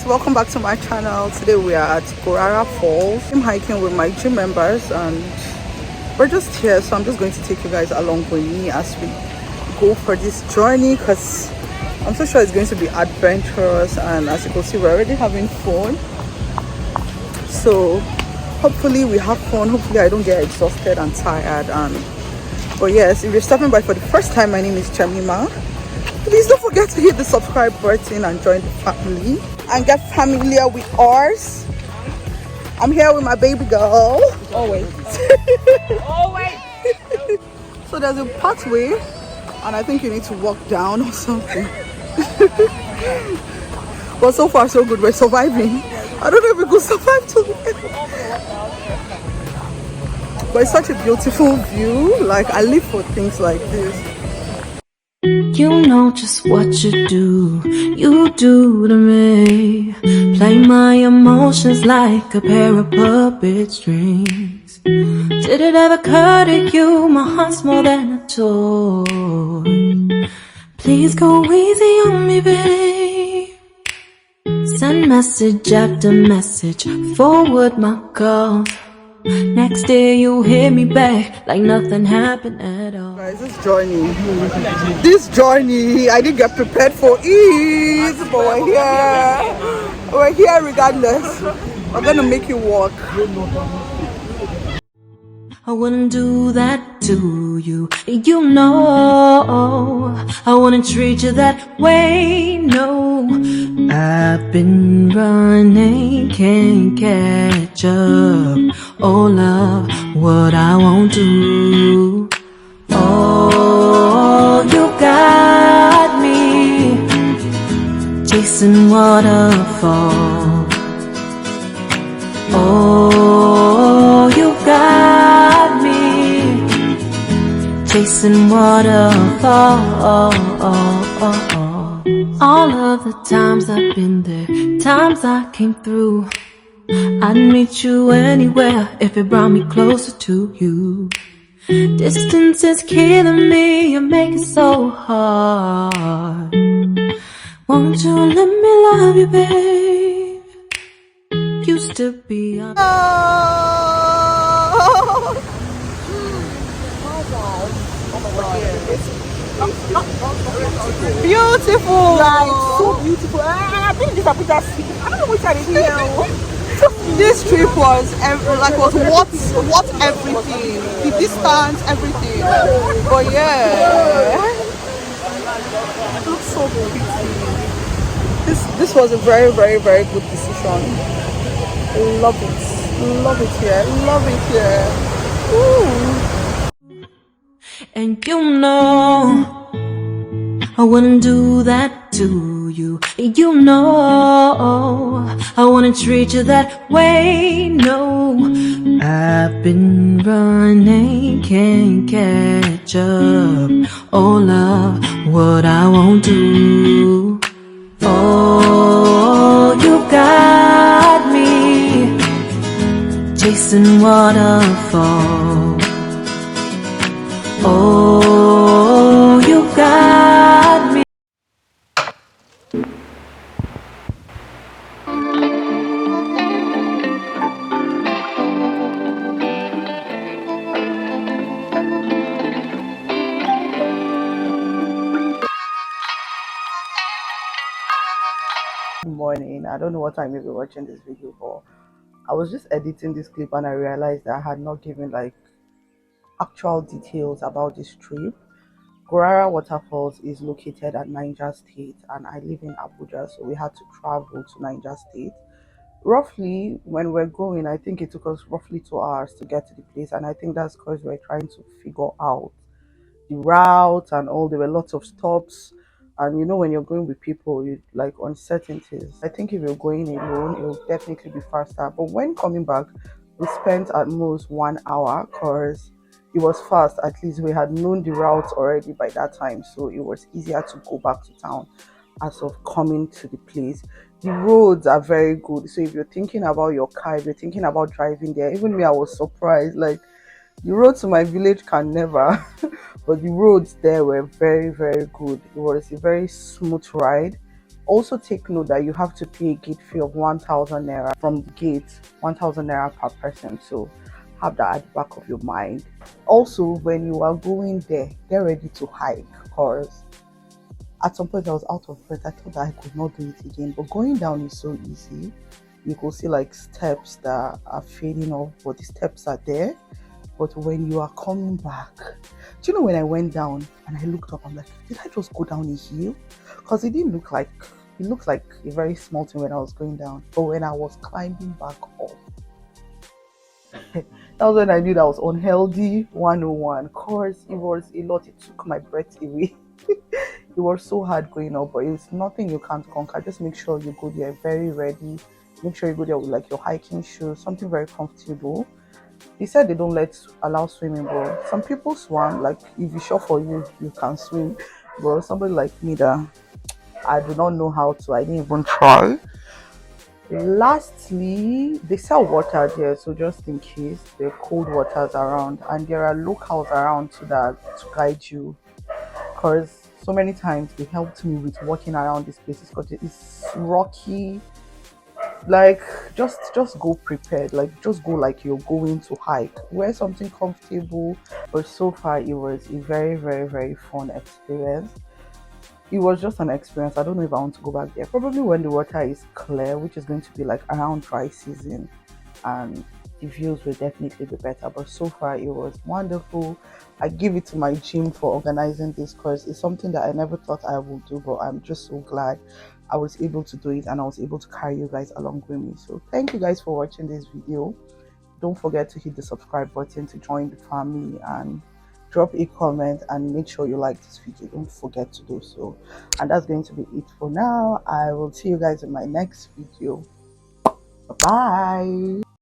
guys, welcome back to my channel. Today we are at GURARA Falls. I'm hiking with my gym members and we're just here, so I'm just going to take you guys along with me as we go for this journey because I'm so sure it's going to be adventurous, and as you can see we're already having fun. So hopefully we have fun, hopefully I don't get exhausted and tired. But yes, if you're stopping by for the first time, my name is Chamima. Please don't forget to hit the subscribe button and join the family and get familiar with ours. I'm here with my baby girl. Always. Always. So there's a pathway and I think you need to walk down or something. But so far so good, we're surviving. I don't know if we could survive today. But it's such a beautiful view. Like, I live for things like this. You know just what you do to me. Play my emotions like a pair of puppet strings. Did it ever occur to you my heart's more than a toy? Please go easy on me, babe. Send message after message, forward my calls. Next day you hit me back like nothing happened at all. Guys, this journey, I didn't get prepared for it, but we're here regardless. We're gonna make you walk. I wouldn't do that to you, you know. I wouldn't treat you that way, no. I've been running, can't catch up. Oh love, what I won't do. Oh, you got me chasing waterfall. Oh, you got me chasing waterfall. All of the times I've been there, times I came through, I'd meet you anywhere if it brought me closer to you. Distance is killing me, you make it so hard. Won't you let me love you, babe? Used to be on. Beautiful! Like, so beautiful. I've been in this Abuja city. I don't know which I did here. This trip was what everything, the distance, everything. But yeah, it looks so pretty. This was a very, very, very good decision. Love it here, love it here. Ooh. And you know I wouldn't do that to you, you know. I wouldn't treat you that way, no. I've been running, can't catch up. Oh love, what I won't do. Oh, you got me chasing waterfall. Oh, you got me. Good morning. I don't know what time you'll be watching this video, but I was just editing this clip and I realized that I had not given like actual details about this trip. GURARA Waterfalls is located at Niger State and I live in Abuja, so we had to travel to Niger State. Roughly, when we're going, I think it took us roughly 2 hours to get to the place, and I think that's because we're trying to figure out the route and all. There were lots of stops, and you know when you're going with people, you like uncertainties. I think if you're going alone, it will definitely be faster, but when coming back we spent at most 1 hour because it was fast. At least we had known the route already by that time, so it was easier to go back to town as of coming to the place. The roads are very good, so if you're thinking about your car, if you're thinking about driving there, even me, I was surprised. Like, the road to my village can never but the roads there were very, very good. It was a very smooth ride. Also take note that you have to pay a gate fee of 1,000 naira from the gate, 1,000 naira per person. So have that at the back of your mind. Also, when you are going there, get ready to hike, because at some point I was out of breath. I thought that I could not do it again. But going down is so easy. You could see like steps that are fading off, but the steps are there. But when you are coming back, do you know when I went down and I looked up, I'm like, did I just go down a hill? Because it didn't look like, it looked like a very small thing when I was going down. But when I was climbing back up, that was when I knew that was unhealthy 101. Of course, it was a lot. It took my breath away. It was so hard going up, but it's nothing you can't conquer. Just make sure you go there very ready. Make sure you go there with like your hiking shoes, something very comfortable. They said they don't allow swimming, but some people swam. Like if it's sure for you, you can swim. But somebody like me that I do not know how to, I didn't even try. Lastly, they sell water there, so just in case there are cold waters around, and there are locals around to that to guide you. Because so many times they helped me with walking around these places because it's rocky. Like just go prepared, like just go like you're going to hike, wear something comfortable. But so far it was a very very very fun experience. It was just an experience. I don't know if I want to go back there, probably when the water is clear, which is going to be like around dry season, and the views will definitely be better. But so far it was wonderful. I give it to my gym for organizing this, because it's something that I never thought I would do, but I'm just so glad I was able to do it and I was able to carry you guys along with me. So thank you guys for watching this video. Don't forget to hit the subscribe button to join the family, and drop a comment and make sure you like this video. Don't forget to do so. And that's going to be it for now. I will see you guys in my next video. Bye bye.